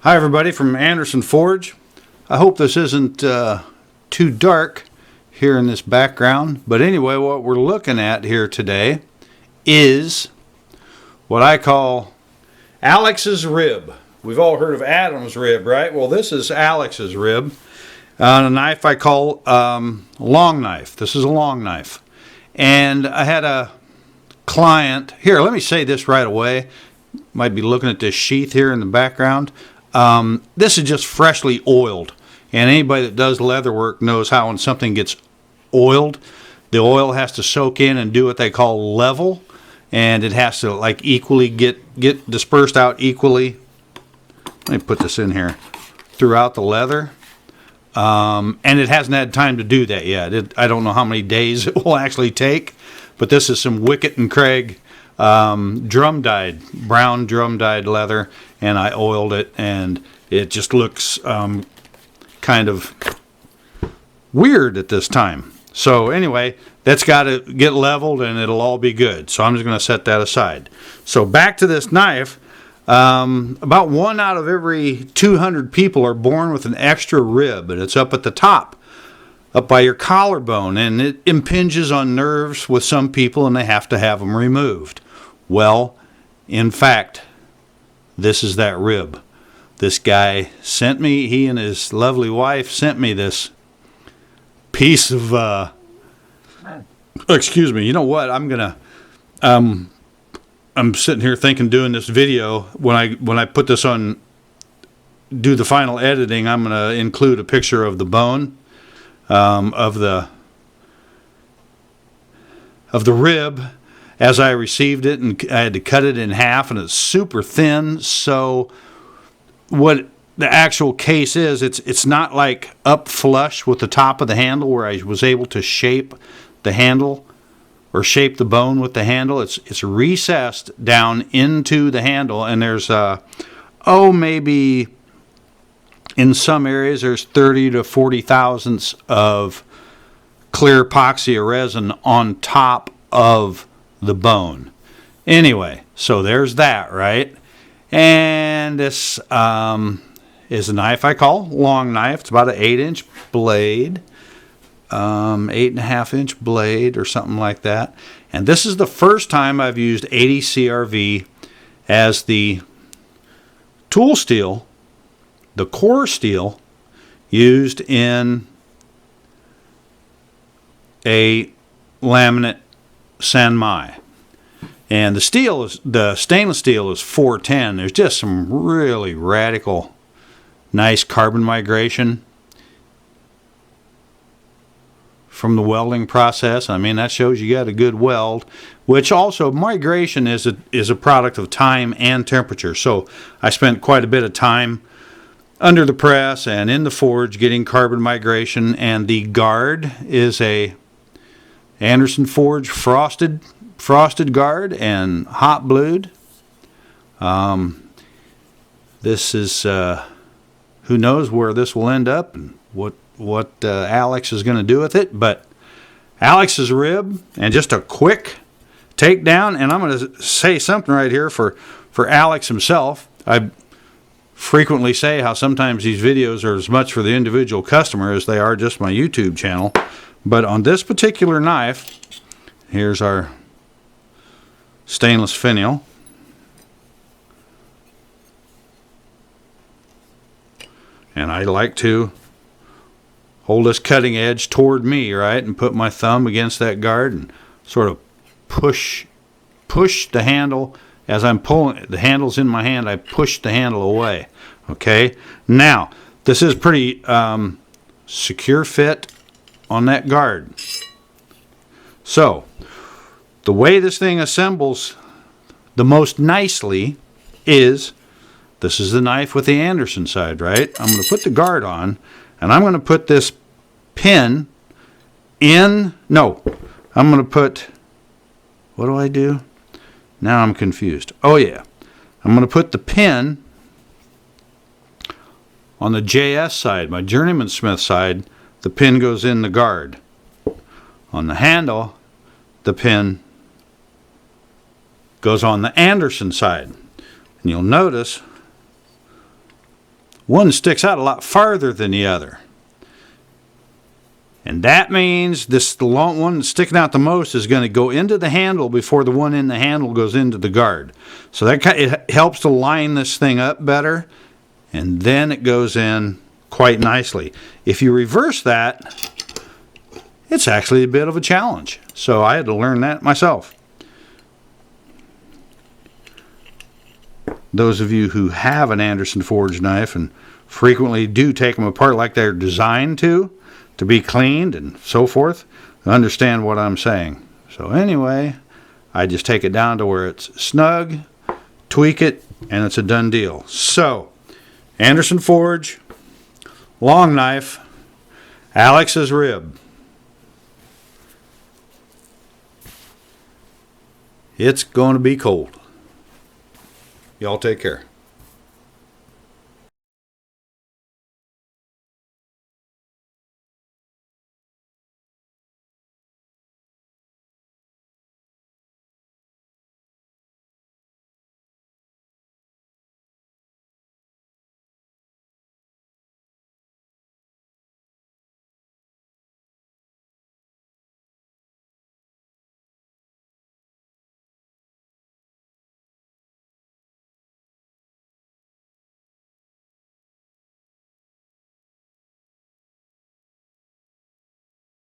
Hi everybody from Andersen Forge. I hope this isn't too dark here in this background, but anyway, what we're looking at here today is what I call Alex's rib. We've all heard of Adam's rib, right? Well, this is Alex's rib. A knife I call long knife. This is a long knife. And I had a client here. Let me say this right away. Might be looking at this sheath here in the background. This is just freshly oiled, and anybody that does leather work knows how when something gets oiled, the oil has to soak in and do what they call level, and it has to like equally get dispersed out equally. Let me put this in here throughout the leather, and it hasn't had time to do that yet. I don't know how many days it will actually take, but this is some Wickett and Craig brown drum dyed leather, and I oiled it, and it just looks kind of weird at this time. So anyway, that's got to get leveled and it'll all be good. So I'm just going to set that aside. So back to this knife. About 1 out of every 200 people are born with an extra rib, and it's up at the top, up by your collarbone, and it impinges on nerves with some people, and they have to have them removed. Well, in fact, this is that rib. This guy sent me, he and his lovely wife sent me this piece of, excuse me, you know what, I'm sitting here thinking, doing this video, when I put this on, do the final editing, I'm going to include a picture of the bone, of the rib, as I received it, and I had to cut it in half, and it's super thin. So what the actual case is, it's not like up flush with the top of the handle where I was able to shape the handle or shape the bone with the handle. It's recessed down into the handle, and there's maybe in some areas there's 30 to 40 thousandths of clear epoxy or resin on top of the bone. Anyway, so there's that, right? And this is a knife I call long knife. It's about an 8-inch blade, 8.5-inch blade or something like that. And this is the first time I've used 80 CRV as the tool steel, the core steel used in a laminate San-Mai. And the stainless steel is 410. There's just some really radical, nice carbon migration from the welding process. I mean, that shows you got a good weld, which also migration is a product of time and temperature. So I spent quite a bit of time under the press and in the forge getting carbon migration, and the guard is a Andersen Forge frosted guard and hot blued. This is who knows where this will end up and what Alex is going to do with it, but Alex's rib, and just a quick takedown. And I'm going to say something right here for Alex himself. I frequently say how sometimes these videos are as much for the individual customer as they are just my YouTube channel. But on this particular knife, here's our stainless finial. And I like to hold this cutting edge toward me, right, and put my thumb against that guard and sort of push the handle. As I'm pulling, the handle's in my hand, I push the handle away. Okay? Now, this is pretty secure fit on that guard. So, the way this thing assembles the most nicely is, this is the knife with the Andersen side, right? I'm going to put the guard on, and I'm going to put this pin in, no, I'm going to put, what do I do? Now I'm confused. Oh yeah, I'm going to put the pin on the JS side, my Journeyman Smith side. The pin goes in the guard. On the handle, the pin goes on the Andersen side. And you'll notice one sticks out a lot farther than the other. And that means the long one sticking out the most is going to go into the handle before the one in the handle goes into the guard. So it helps to line this thing up better, and then it goes in quite nicely. If you reverse that, it's actually a bit of a challenge. So I had to learn that myself. Those of you who have an Andersen forged knife and frequently do take them apart like they're designed to be cleaned and so forth, understand what I'm saying. So anyway, I just take it down to where it's snug, tweak it, and it's a done deal. So, Andersen forge, long knife, Alex's rib. It's going to be cold. Y'all take care.